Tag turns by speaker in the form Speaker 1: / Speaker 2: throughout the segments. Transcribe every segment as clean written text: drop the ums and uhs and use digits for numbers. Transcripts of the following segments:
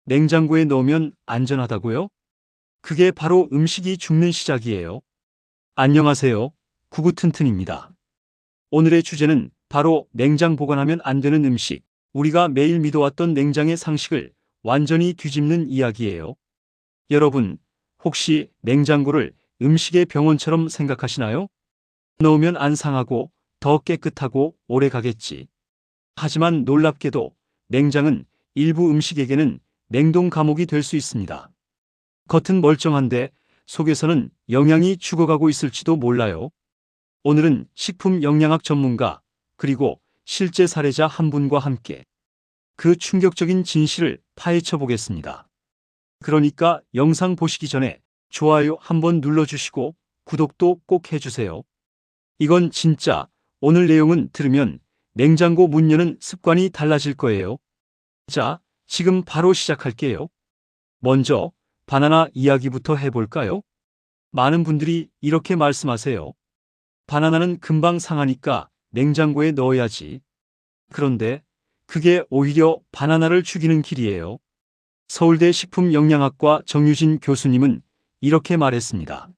Speaker 1: 냉장고에 넣으면 안전하다고요? 그게 바로 음식이 죽는 시작이에요. 안녕하세요. 구구튼튼입니다. 오늘의 주제는 바로 냉장 보관하면 안 되는 음식, 우리가 매일 믿어왔던 냉장의 상식을 완전히 뒤집는 이야기예요. 여러분, 혹시 냉장고를 음식의 병원처럼 생각하시나요? 넣으면 안 상하고 더 깨끗하고 오래 가겠지. 하지만 놀랍게도 냉장은 일부 음식에게는 냉동 감옥이 될 수 있습니다. 겉은 멀쩡한데 속에서는 영양이 죽어가고 있을지도 몰라요. 오늘은 식품 영양학 전문가 그리고 실제 사례자 한 분과 함께 그 충격적인 진실을 파헤쳐 보겠습니다. 그러니까 영상 보시기 전에 좋아요 한번 눌러주시고 구독도 꼭 해주세요. 이건 진짜 오늘 내용은 들으면 냉장고 문 여는 습관이 달라질 거예요. 자, 지금 바로 시작할게요. 먼저 바나나 이야기부터 해볼까요? 많은 분들이 이렇게 말씀하세요. 바나나는 금방 상하니까 냉장고에 넣어야지. 그런데 그게 오히려 바나나를 죽이는 길이에요. 서울대 식품영양학과 정유진 교수님은 이렇게 말했습니다.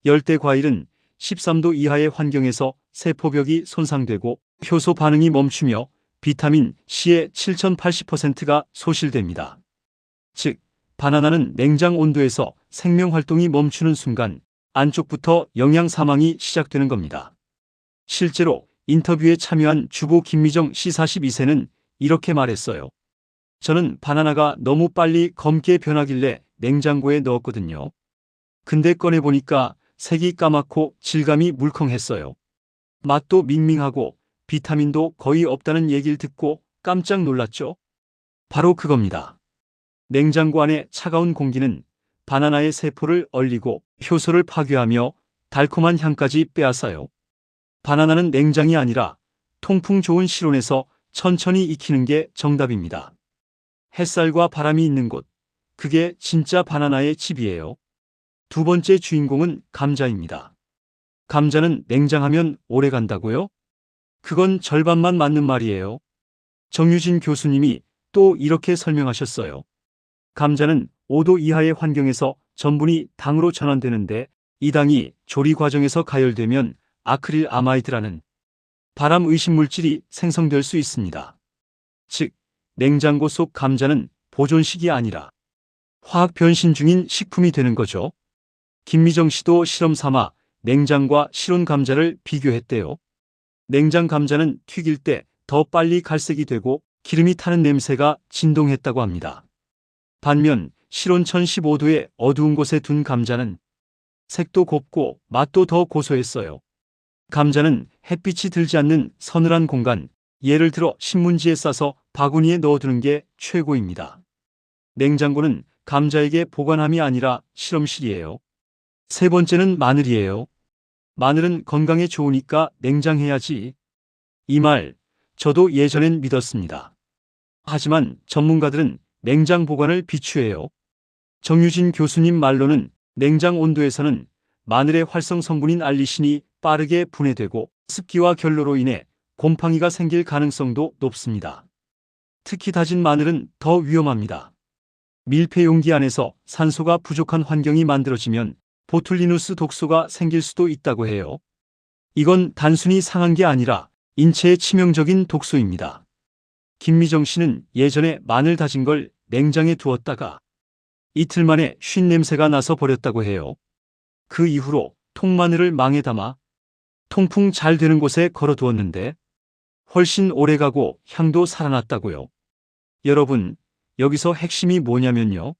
Speaker 1: 열대 과일은 13도 이하의 환경에서 세포벽이 손상되고 효소 반응이 멈추며 비타민 C의 7080%가 소실됩니다. 즉, 바나나는 냉장 온도에서 생명 활동이 멈추는 순간 안쪽부터 영양 사망이 시작되는 겁니다. 실제로 인터뷰에 참여한 주부 김미정 씨 42세는 이렇게 말했어요. 저는 바나나가 너무 빨리 검게 변하길래 냉장고에 넣었거든요. 근데 꺼내보니까 색이 까맣고 질감이 물컹했어요. 맛도 밍밍하고 비타민도 거의 없다는 얘기를 듣고 깜짝 놀랐죠. 바로 그겁니다. 냉장고 안의 차가운 공기는 바나나의 세포를 얼리고 효소를 파괴하며 달콤한 향까지 빼앗아요. 바나나는 냉장이 아니라 통풍 좋은 실온에서 천천히 익히는 게 정답입니다. 햇살과 바람이 있는 곳, 그게 진짜 바나나의 집이에요. 두 번째 주인공은 감자입니다. 감자는 냉장하면 오래 간다고요? 그건 절반만 맞는 말이에요. 정유진 교수님이 또 이렇게 설명하셨어요. 감자는 5도 이하의 환경에서 전분이 당으로 전환되는데 이 당이 조리 과정에서 가열되면 아크릴 아마이드라는 발암 의심 물질이 생성될 수 있습니다. 즉, 냉장고 속 감자는 보존식이 아니라 화학 변신 중인 식품이 되는 거죠. 김미정 씨도 실험 삼아 냉장과 실온 감자를 비교했대요. 냉장 감자는 튀길 때 더 빨리 갈색이 되고 기름이 타는 냄새가 진동했다고 합니다. 반면 실온 1015도의 어두운 곳에 둔 감자는 색도 곱고 맛도 더 고소했어요. 감자는 햇빛이 들지 않는 서늘한 공간, 예를 들어 신문지에 싸서 바구니에 넣어두는 게 최고입니다. 냉장고는 감자에게 보관함이 아니라 실험실이에요. 세 번째는 마늘이에요. 마늘은 건강에 좋으니까 냉장해야지. 이 말, 저도 예전엔 믿었습니다. 하지만 전문가들은 냉장 보관을 비추해요. 정유진 교수님 말로는 냉장 온도에서는 마늘의 활성 성분인 알리신이 빠르게 분해되고 습기와 결로로 인해 곰팡이가 생길 가능성도 높습니다. 특히 다진 마늘은 더 위험합니다. 밀폐 용기 안에서 산소가 부족한 환경이 만들어지면 보툴리누스 독소가 생길 수도 있다고 해요. 이건 단순히 상한 게 아니라 인체에 치명적인 독소입니다. 김미정 씨는 예전에 마늘 다진 걸 냉장에 두었다가 이틀 만에 쉰 냄새가 나서 버렸다고 해요. 그 이후로 통마늘을 망에 담아 통풍 잘 되는 곳에 걸어두었는데 훨씬 오래가고 향도 살아났다고요. 여러분, 여기서 핵심이 뭐냐면요.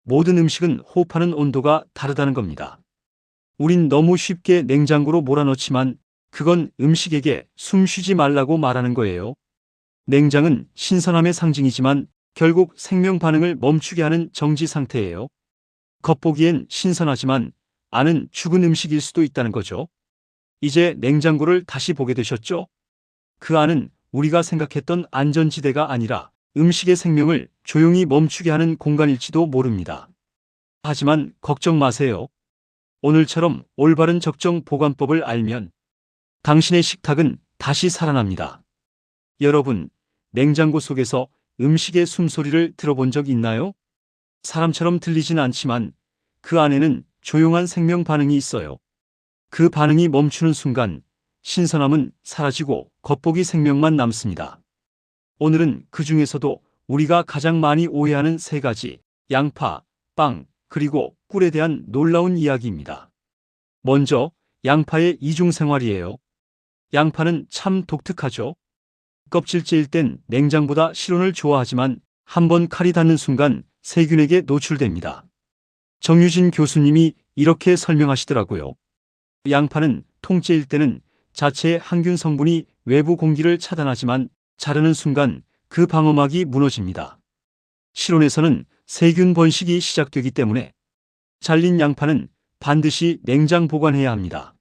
Speaker 1: 모든 음식은 호흡하는 온도가 다르다는 겁니다. 우린 너무 쉽게 냉장고로 몰아넣지만 그건 음식에게 숨 쉬지 말라고 말하는 거예요. 냉장은 신선함의 상징이지만 결국 생명 반응을 멈추게 하는 정지 상태예요. 겉보기엔 신선하지만 안은 죽은 음식일 수도 있다는 거죠. 이제 냉장고를 다시 보게 되셨죠? 그 안은 우리가 생각했던 안전지대가 아니라 음식의 생명을 조용히 멈추게 하는 공간일지도 모릅니다. 하지만 걱정 마세요. 오늘처럼 올바른 적정 보관법을 알면 당신의 식탁은 다시 살아납니다. 여러분, 냉장고 속에서 음식의 숨소리를 들어본 적 있나요? 사람처럼 들리진 않지만 그 안에는 조용한 생명 반응이 있어요. 그 반응이 멈추는 순간 신선함은 사라지고 겉보기 생명만 남습니다. 오늘은 그 중에서도 우리가 가장 많이 오해하는 세 가지, 양파, 빵, 그리고 꿀에 대한 놀라운 이야기입니다. 먼저 양파의 이중생활이에요. 양파는 참 독특하죠. 껍질째일 땐 냉장보다 실온을 좋아하지만 한번 칼이 닿는 순간 세균에게 노출됩니다. 정유진 교수님이 이렇게 설명하시더라고요. 양파는 통째일 때는 자체의 항균 성분이 외부 공기를 차단하지만 자르는 순간 그 방어막이 무너집니다. 실온에서는 세균 번식이 시작되기 때문에 잘린 양파는 반드시 냉장 보관해야 합니다.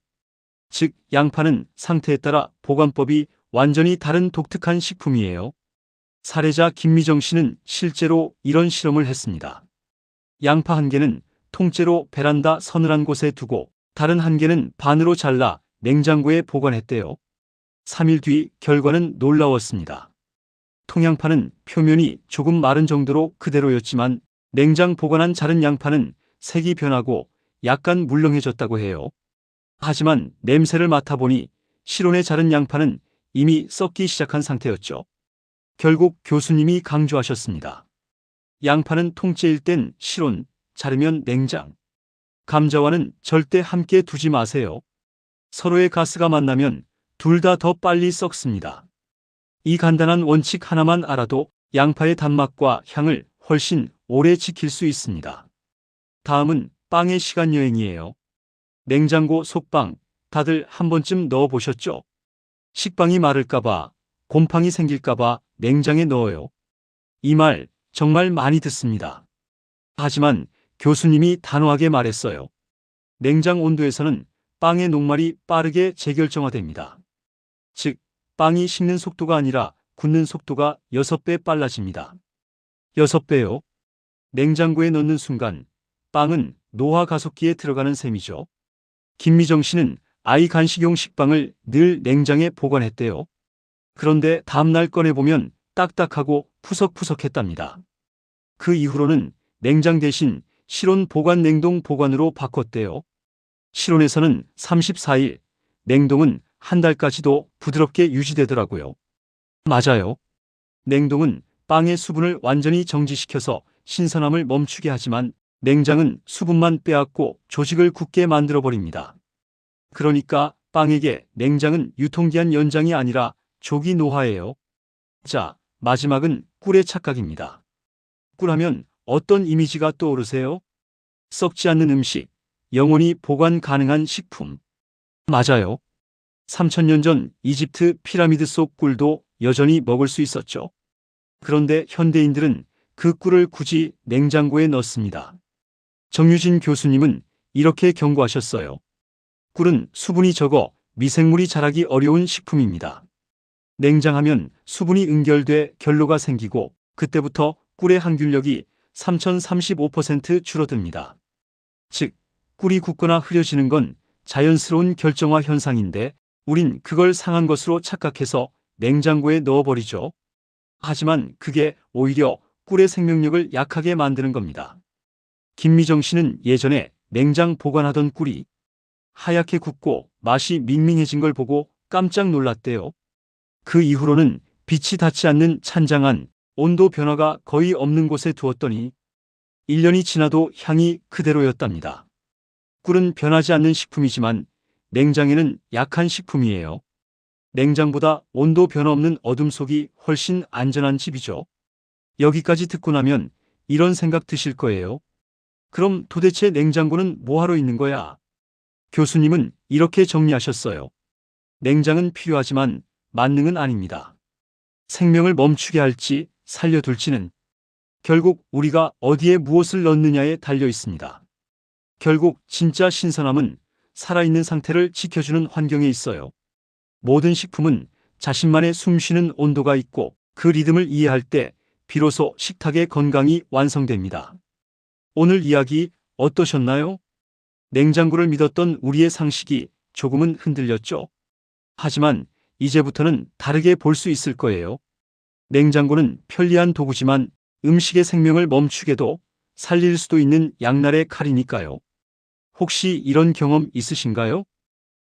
Speaker 1: 즉, 양파는 상태에 따라 보관법이 완전히 다른 독특한 식품이에요. 사례자 김미정 씨는 실제로 이런 실험을 했습니다. 양파 한 개는 통째로 베란다 서늘한 곳에 두고 다른 한 개는 반으로 잘라 냉장고에 보관했대요. 3일 뒤 결과는 놀라웠습니다. 통양파는 표면이 조금 마른 정도로 그대로였지만 냉장 보관한 자른 양파는 색이 변하고 약간 물렁해졌다고 해요. 하지만 냄새를 맡아보니 실온에 자른 양파는 이미 썩기 시작한 상태였죠. 결국 교수님이 강조하셨습니다. 양파는 통째일 땐 실온, 자르면 냉장. 감자와는 절대 함께 두지 마세요. 서로의 가스가 만나면 둘 다 더 빨리 썩습니다. 이 간단한 원칙 하나만 알아도 양파의 단맛과 향을 훨씬 오래 지킬 수 있습니다. 다음은 빵의 시간 여행이에요. 냉장고 속빵, 다들 한 번쯤 넣어보셨죠? 식빵이 마를까봐, 곰팡이 생길까봐 냉장에 넣어요. 이 말 정말 많이 듣습니다. 하지만 교수님이 단호하게 말했어요. 냉장 온도에서는 빵의 녹말이 빠르게 재결정화됩니다. 즉, 빵이 식는 속도가 아니라 굳는 속도가 6배 빨라집니다. 6배요? 냉장고에 넣는 순간 빵은 노화 가속기에 들어가는 셈이죠. 김미정 씨는 아이 간식용 식빵을 늘 냉장에 보관했대요. 그런데 다음날 꺼내보면 딱딱하고 푸석푸석했답니다. 그 이후로는 냉장 대신 실온 보관 냉동 보관으로 바꿨대요. 실온에서는 34일, 냉동은 한 달까지도 부드럽게 유지되더라고요. 맞아요. 냉동은 빵의 수분을 완전히 정지시켜서 신선함을 멈추게 하지만 냉장은 수분만 빼앗고 조직을 굳게 만들어버립니다. 그러니까 빵에게 냉장은 유통기한 연장이 아니라 조기 노화예요. 자, 마지막은 꿀의 착각입니다. 꿀하면 어떤 이미지가 떠오르세요? 썩지 않는 음식, 영원히 보관 가능한 식품. 맞아요. 3000년 전 이집트 피라미드 속 꿀도 여전히 먹을 수 있었죠. 그런데 현대인들은 그 꿀을 굳이 냉장고에 넣습니다. 정유진 교수님은 이렇게 경고하셨어요. 꿀은 수분이 적어 미생물이 자라기 어려운 식품입니다. 냉장하면 수분이 응결돼 결로가 생기고 그때부터 꿀의 항균력이 3035% 줄어듭니다. 즉, 꿀이 굳거나 흐려지는 건 자연스러운 결정화 현상인데 우린 그걸 상한 것으로 착각해서 냉장고에 넣어버리죠. 하지만 그게 오히려 꿀의 생명력을 약하게 만드는 겁니다. 김미정 씨는 예전에 냉장 보관하던 꿀이 하얗게 굳고 맛이 밍밍해진 걸 보고 깜짝 놀랐대요. 그 이후로는 빛이 닿지 않는 찬장한 온도 변화가 거의 없는 곳에 두었더니 1년이 지나도 향이 그대로였답니다. 꿀은 변하지 않는 식품이지만 냉장에는 약한 식품이에요. 냉장보다 온도 변화 없는 어둠 속이 훨씬 안전한 집이죠. 여기까지 듣고 나면 이런 생각 드실 거예요. 그럼 도대체 냉장고는 뭐하러 있는 거야? 교수님은 이렇게 정리하셨어요. 냉장은 필요하지만 만능은 아닙니다. 생명을 멈추게 할지 살려둘지는 결국 우리가 어디에 무엇을 넣느냐에 달려 있습니다. 결국 진짜 신선함은 살아있는 상태를 지켜주는 환경에 있어요. 모든 식품은 자신만의 숨쉬는 온도가 있고 그 리듬을 이해할 때 비로소 식탁의 건강이 완성됩니다. 오늘 이야기 어떠셨나요? 냉장고를 믿었던 우리의 상식이 조금은 흔들렸죠. 하지만 이제부터는 다르게 볼 수 있을 거예요. 냉장고는 편리한 도구지만 음식의 생명을 멈추게도 살릴 수도 있는 양날의 칼이니까요. 혹시 이런 경험 있으신가요?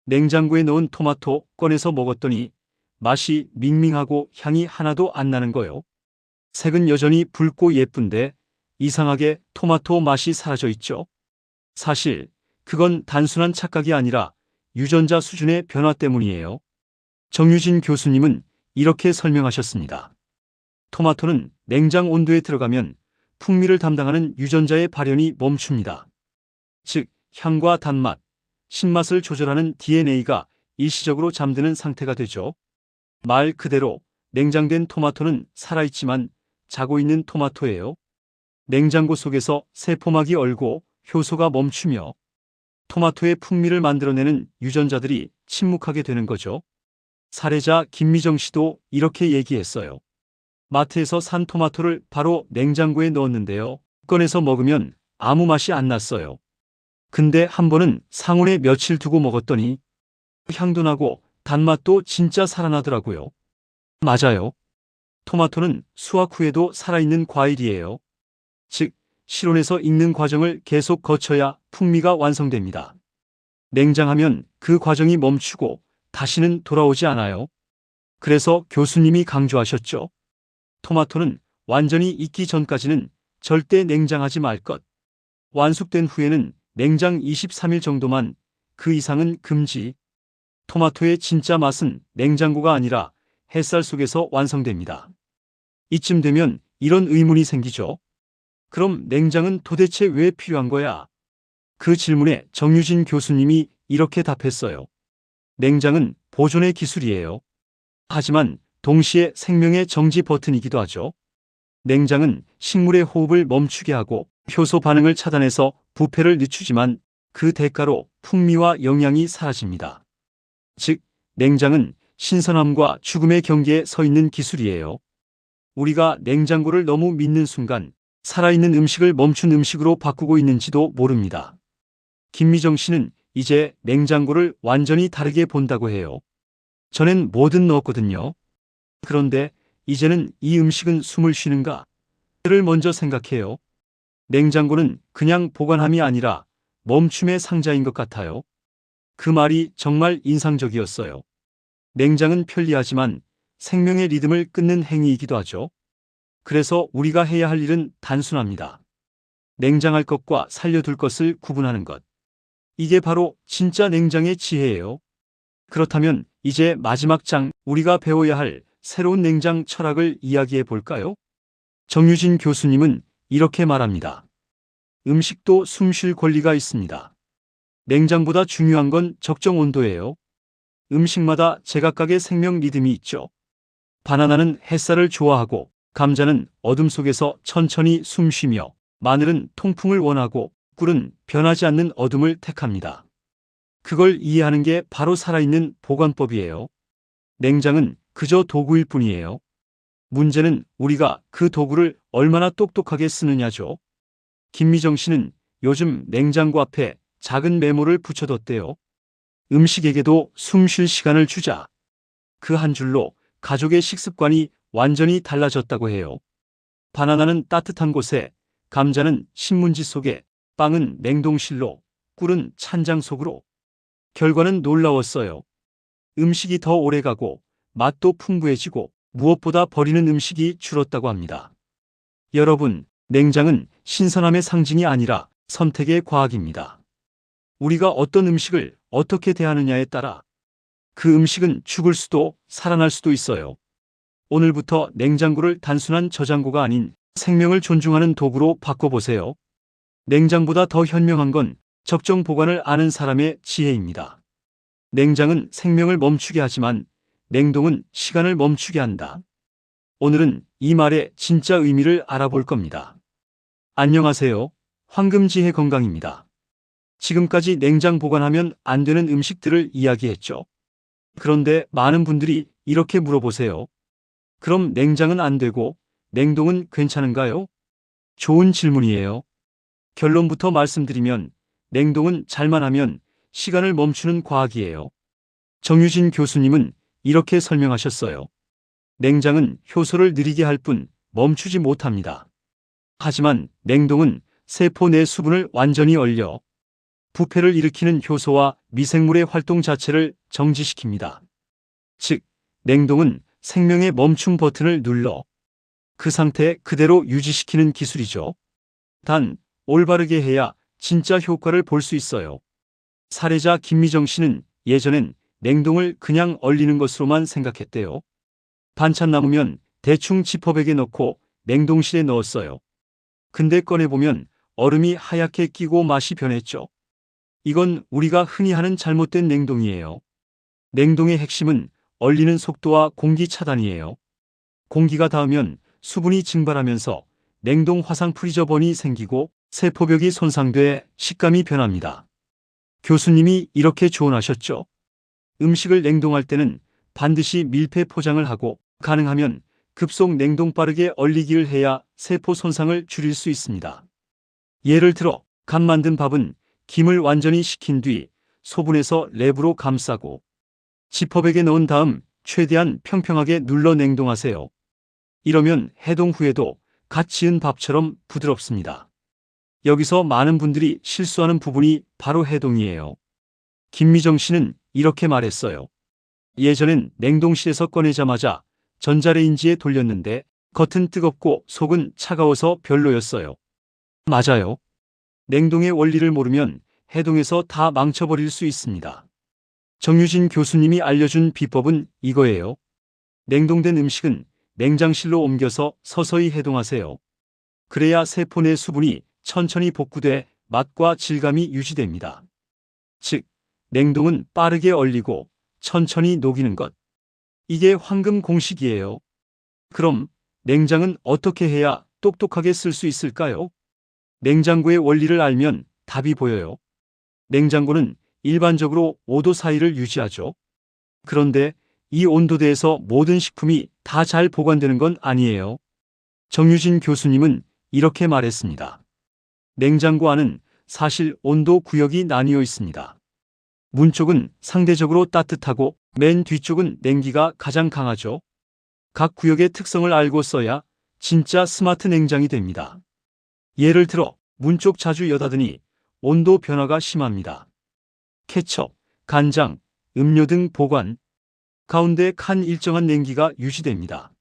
Speaker 1: 냉장고에 넣은 토마토 꺼내서 먹었더니 맛이 밍밍하고 향이 하나도 안 나는 거요. 색은 여전히 붉고 예쁜데 이상하게 토마토 맛이 사라져 있죠. 사실 그건 단순한 착각이 아니라 유전자 수준의 변화 때문이에요. 정유진 교수님은 이렇게 설명하셨습니다. 토마토는 냉장 온도에 들어가면 풍미를 담당하는 유전자의 발현이 멈춥니다. 즉, 향과 단맛, 신맛을 조절하는 DNA가 일시적으로 잠드는 상태가 되죠. 말 그대로 냉장된 토마토는 살아있지만 자고 있는 토마토예요. 냉장고 속에서 세포막이 얼고 효소가 멈추며 토마토의 풍미를 만들어내는 유전자들이 침묵하게 되는 거죠. 사례자 김미정 씨도 이렇게 얘기했어요. 마트에서 산 토마토를 바로 냉장고에 넣었는데요. 꺼내서 먹으면 아무 맛이 안 났어요. 근데 한 번은 상온에 며칠 두고 먹었더니 향도 나고 단맛도 진짜 살아나더라고요. 맞아요. 토마토는 수확 후에도 살아있는 과일이에요. 즉, 실온에서 익는 과정을 계속 거쳐야 풍미가 완성됩니다. 냉장하면 그 과정이 멈추고 다시는 돌아오지 않아요. 그래서 교수님이 강조하셨죠. 토마토는 완전히 익기 전까지는 절대 냉장하지 말 것. 완숙된 후에는 냉장 23일 정도만, 그 이상은 금지. 토마토의 진짜 맛은 냉장고가 아니라 햇살 속에서 완성됩니다. 이쯤 되면 이런 의문이 생기죠. 그럼 냉장은 도대체 왜 필요한 거야? 그 질문에 정유진 교수님이 이렇게 답했어요. 냉장은 보존의 기술이에요. 하지만 동시에 생명의 정지 버튼이기도 하죠. 냉장은 식물의 호흡을 멈추게 하고 효소 반응을 차단해서 부패를 늦추지만 그 대가로 풍미와 영양이 사라집니다. 즉, 냉장은 신선함과 죽음의 경계에 서 있는 기술이에요. 우리가 냉장고를 너무 믿는 순간 살아있는 음식을 멈춘 음식으로 바꾸고 있는지도 모릅니다. 김미정 씨는 이제 냉장고를 완전히 다르게 본다고 해요. 전엔 뭐든 넣었거든요. 그런데 이제는 이 음식은 숨을 쉬는가? 를 먼저 생각해요. 냉장고는 그냥 보관함이 아니라 멈춤의 상자인 것 같아요. 그 말이 정말 인상적이었어요. 냉장은 편리하지만 생명의 리듬을 끊는 행위이기도 하죠. 그래서 우리가 해야 할 일은 단순합니다. 냉장할 것과 살려둘 것을 구분하는 것. 이게 바로 진짜 냉장의 지혜예요. 그렇다면 이제 마지막 장, 우리가 배워야 할 새로운 냉장 철학을 이야기해 볼까요? 정유진 교수님은 이렇게 말합니다. 음식도 숨 쉴 권리가 있습니다. 냉장보다 중요한 건 적정 온도예요. 음식마다 제각각의 생명 리듬이 있죠. 바나나는 햇살을 좋아하고, 감자는 어둠 속에서 천천히 숨 쉬며, 마늘은 통풍을 원하고, 꿀은 변하지 않는 어둠을 택합니다. 그걸 이해하는 게 바로 살아있는 보관법이에요. 냉장은 그저 도구일 뿐이에요. 문제는 우리가 그 도구를 얼마나 똑똑하게 쓰느냐죠. 김미정 씨는 요즘 냉장고 앞에 작은 메모를 붙여뒀대요. 음식에게도 숨 쉴 시간을 주자. 그 한 줄로 가족의 식습관이 완전히 달라졌다고 해요. 바나나는 따뜻한 곳에, 감자는 신문지 속에, 빵은 냉동실로, 꿀은 찬장 속으로. 결과는 놀라웠어요. 음식이 더 오래가고 맛도 풍부해지고 무엇보다 버리는 음식이 줄었다고 합니다. 여러분, 냉장은 신선함의 상징이 아니라 선택의 과학입니다. 우리가 어떤 음식을 어떻게 대하느냐에 따라 그 음식은 죽을 수도 살아날 수도 있어요. 오늘부터 냉장고를 단순한 저장고가 아닌 생명을 존중하는 도구로 바꿔보세요. 냉장보다 더 현명한 건 적정 보관을 아는 사람의 지혜입니다. 냉장은 생명을 멈추게 하지만 냉동은 시간을 멈추게 한다. 오늘은 이 말의 진짜 의미를 알아볼 겁니다. 안녕하세요. 황금지혜 건강입니다. 지금까지 냉장 보관하면 안 되는 음식들을 이야기했죠. 그런데 많은 분들이 이렇게 물어보세요. 그럼 냉장은 안 되고 냉동은 괜찮은가요? 좋은 질문이에요. 결론부터 말씀드리면 냉동은 잘만 하면 시간을 멈추는 과학이에요. 정유진 교수님은 이렇게 설명하셨어요. 냉장은 효소를 느리게 할 뿐 멈추지 못합니다. 하지만 냉동은 세포 내 수분을 완전히 얼려 부패를 일으키는 효소와 미생물의 활동 자체를 정지시킵니다. 즉, 냉동은 생명의 멈춤 버튼을 눌러 그 상태 그대로 유지시키는 기술이죠. 단, 올바르게 해야 진짜 효과를 볼 수 있어요. 사례자 김미정 씨는 예전엔 냉동을 그냥 얼리는 것으로만 생각했대요. 반찬 남으면 대충 지퍼백에 넣고 냉동실에 넣었어요. 근데 꺼내보면 얼음이 하얗게 끼고 맛이 변했죠. 이건 우리가 흔히 하는 잘못된 냉동이에요. 냉동의 핵심은 얼리는 속도와 공기 차단이에요. 공기가 닿으면 수분이 증발하면서 냉동 화상 프리저번이 생기고 세포벽이 손상돼 식감이 변합니다. 교수님이 이렇게 조언하셨죠. 음식을 냉동할 때는 반드시 밀폐 포장을 하고 가능하면 급속 냉동 빠르게 얼리기를 해야 세포 손상을 줄일 수 있습니다. 예를 들어 갓 만든 밥은 김을 완전히 식힌 뒤 소분해서 랩으로 감싸고 지퍼백에 넣은 다음 최대한 평평하게 눌러 냉동하세요. 이러면 해동 후에도 갓 지은 밥처럼 부드럽습니다. 여기서 많은 분들이 실수하는 부분이 바로 해동이에요. 김미정 씨는 이렇게 말했어요. 예전엔 냉동실에서 꺼내자마자 전자레인지에 돌렸는데 겉은 뜨겁고 속은 차가워서 별로였어요. 맞아요. 냉동의 원리를 모르면 해동에서 다 망쳐버릴 수 있습니다. 정유진 교수님이 알려준 비법은 이거예요. 냉동된 음식은 냉장실로 옮겨서 서서히 해동하세요. 그래야 세포 내 수분이 천천히 복구돼 맛과 질감이 유지됩니다. 즉, 냉동은 빠르게 얼리고 천천히 녹이는 것. 이게 황금 공식이에요. 그럼 냉장은 어떻게 해야 똑똑하게 쓸 수 있을까요? 냉장고의 원리를 알면 답이 보여요. 냉장고는 일반적으로 5도 사이를 유지하죠. 그런데 이 온도대에서 모든 식품이 다 잘 보관되는 건 아니에요. 정유진 교수님은 이렇게 말했습니다. 냉장고 안은 사실 온도 구역이 나뉘어 있습니다. 문 쪽은 상대적으로 따뜻하고 맨 뒤쪽은 냉기가 가장 강하죠. 각 구역의 특성을 알고 써야 진짜 스마트 냉장이 됩니다. 예를 들어 문 쪽 자주 여닫으니 온도 변화가 심합니다. 케첩, 간장, 음료 등 보관. 가운데 칸 일정한 냉기가 유지됩니다.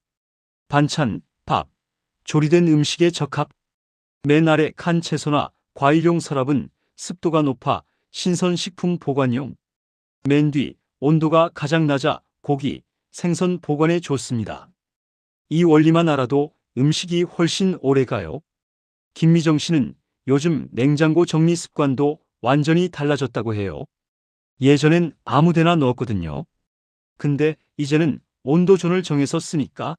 Speaker 1: 반찬, 밥, 조리된 음식의 적합. 맨 아래 칸 채소나 과일용 서랍은 습도가 높아 신선식품 보관용. 맨 뒤 온도가 가장 낮아 고기, 생선 보관에 좋습니다. 이 원리만 알아도 음식이 훨씬 오래 가요. 김미정 씨는 요즘 냉장고 정리 습관도 완전히 달라졌다고 해요. 예전엔 아무 데나 넣었거든요. 근데 이제는 온도존을 정해서 쓰니까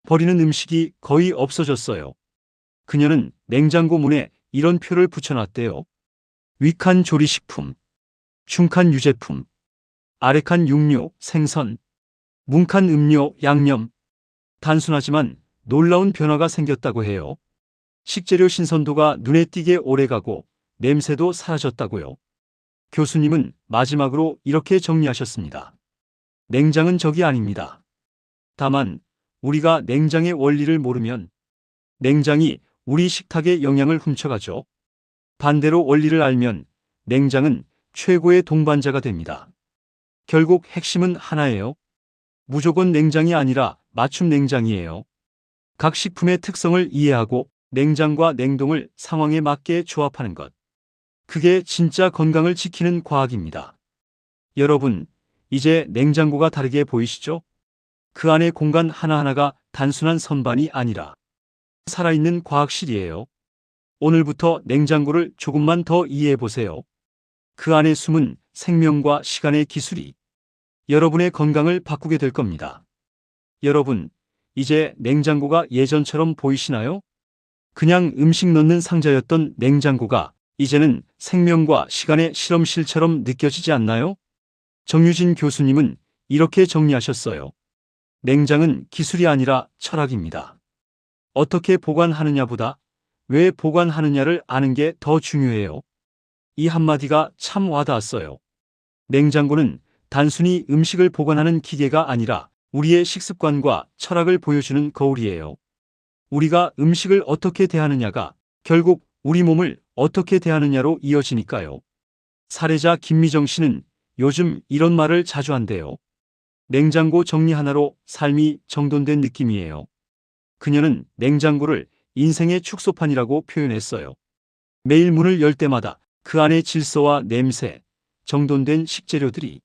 Speaker 1: 버리는 음식이 거의 없어졌어요. 그녀는 냉장고 문에 이런 표를 붙여놨대요. 위칸 조리식품, 중칸 유제품, 아래칸 육류, 생선, 문칸 음료, 양념. 단순하지만 놀라운 변화가 생겼다고 해요. 식재료 신선도가 눈에 띄게 오래가고 냄새도 사라졌다고요. 교수님은 마지막으로 이렇게 정리하셨습니다. 냉장은 적이 아닙니다. 다만 우리가 냉장의 원리를 모르면 냉장이 우리 식탁의 영양을 훔쳐가죠. 반대로 원리를 알면 냉장은 최고의 동반자가 됩니다. 결국 핵심은 하나예요. 무조건 냉장이 아니라 맞춤 냉장이에요. 각 식품의 특성을 이해하고 냉장과 냉동을 상황에 맞게 조합하는 것. 그게 진짜 건강을 지키는 과학입니다. 여러분, 이제 냉장고가 다르게 보이시죠? 그 안의 공간 하나하나가 단순한 선반이 아니라 살아있는 과학실이에요. 오늘부터 냉장고를 조금만 더 이해해 보세요. 그 안에 숨은 생명과 시간의 기술이 여러분의 건강을 바꾸게 될 겁니다. 여러분, 이제 냉장고가 예전처럼 보이시나요? 그냥 음식 넣는 상자였던 냉장고가 이제는 생명과 시간의 실험실처럼 느껴지지 않나요? 정유진 교수님은 이렇게 정리하셨어요. 냉장은 기술이 아니라 철학입니다. 어떻게 보관하느냐보다 왜 보관하느냐를 아는 게 더 중요해요. 이 한마디가 참 와닿았어요. 냉장고는 단순히 음식을 보관하는 기계가 아니라 우리의 식습관과 철학을 보여주는 거울이에요. 우리가 음식을 어떻게 대하느냐가 결국 우리 몸을 어떻게 대하느냐로 이어지니까요. 사례자 김미정 씨는 요즘 이런 말을 자주 한대요. 냉장고 정리 하나로 삶이 정돈된 느낌이에요. 그녀는 냉장고를 인생의 축소판이라고 표현했어요. 매일 문을 열 때마다 그 안의 질서와 냄새, 정돈된 식재료들이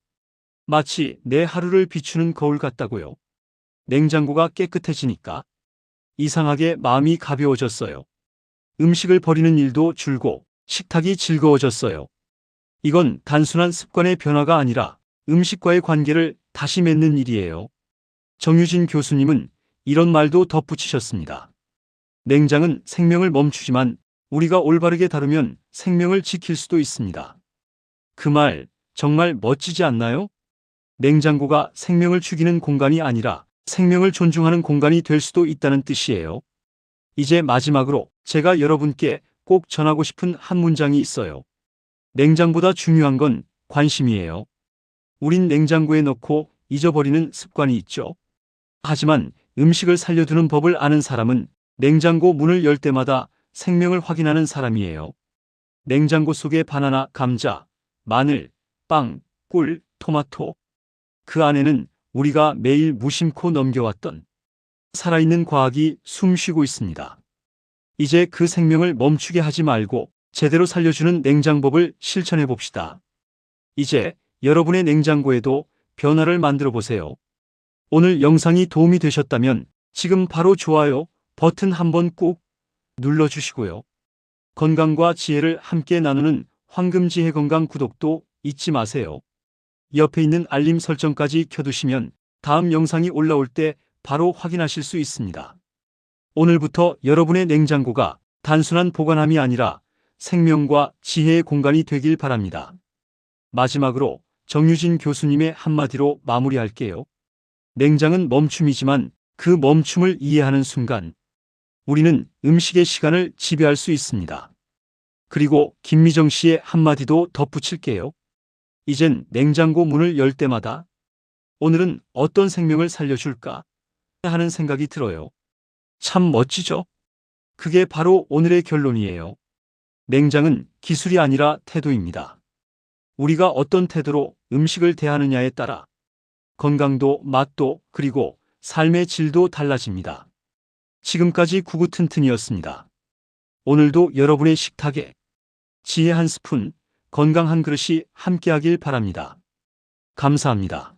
Speaker 1: 마치 내 하루를 비추는 거울 같다고요. 냉장고가 깨끗해지니까 이상하게 마음이 가벼워졌어요. 음식을 버리는 일도 줄고 식탁이 즐거워졌어요. 이건 단순한 습관의 변화가 아니라 음식과의 관계를 다시 맺는 일이에요. 정유진 교수님은 이런 말도 덧붙이셨습니다. 냉장은 생명을 멈추지만 우리가 올바르게 다루면 생명을 지킬 수도 있습니다. 그 말 정말 멋지지 않나요? 냉장고가 생명을 죽이는 공간이 아니라 생명을 존중하는 공간이 될 수도 있다는 뜻이에요. 이제 마지막으로 제가 여러분께 꼭 전하고 싶은 한 문장이 있어요. 냉장보다 중요한 건 관심이에요. 우린 냉장고에 넣고 잊어버리는 습관이 있죠. 하지만 음식을 살려두는 법을 아는 사람은 냉장고 문을 열 때마다 생명을 확인하는 사람이에요. 냉장고 속에 바나나, 감자, 마늘, 빵, 꿀, 토마토. 그 안에는 우리가 매일 무심코 넘겨왔던 살아있는 과학이 숨쉬고 있습니다. 이제 그 생명을 멈추게 하지 말고 제대로 살려주는 냉장법을 실천해 봅시다. 이제 여러분의 냉장고에도 변화를 만들어 보세요. 오늘 영상이 도움이 되셨다면 지금 바로 좋아요 버튼 한번 꾹 눌러주시고요. 건강과 지혜를 함께 나누는 황금지혜 건강 구독도 잊지 마세요. 옆에 있는 알림 설정까지 켜두시면 다음 영상이 올라올 때 바로 확인하실 수 있습니다. 오늘부터 여러분의 냉장고가 단순한 보관함이 아니라 생명과 지혜의 공간이 되길 바랍니다. 마지막으로 정유진 교수님의 한마디로 마무리할게요. 냉장은 멈춤이지만 그 멈춤을 이해하는 순간 우리는 음식의 시간을 지배할 수 있습니다. 그리고 김미정 씨의 한마디도 덧붙일게요. 이젠 냉장고 문을 열 때마다 오늘은 어떤 생명을 살려줄까 하는 생각이 들어요. 참 멋지죠? 그게 바로 오늘의 결론이에요. 냉장은 기술이 아니라 태도입니다. 우리가 어떤 태도로 음식을 대하느냐에 따라 건강도 맛도 그리고 삶의 질도 달라집니다. 지금까지 구구튼튼이었습니다. 오늘도 여러분의 식탁에 지혜 한 스푼, 건강 한 그릇이 함께하길 바랍니다. 감사합니다.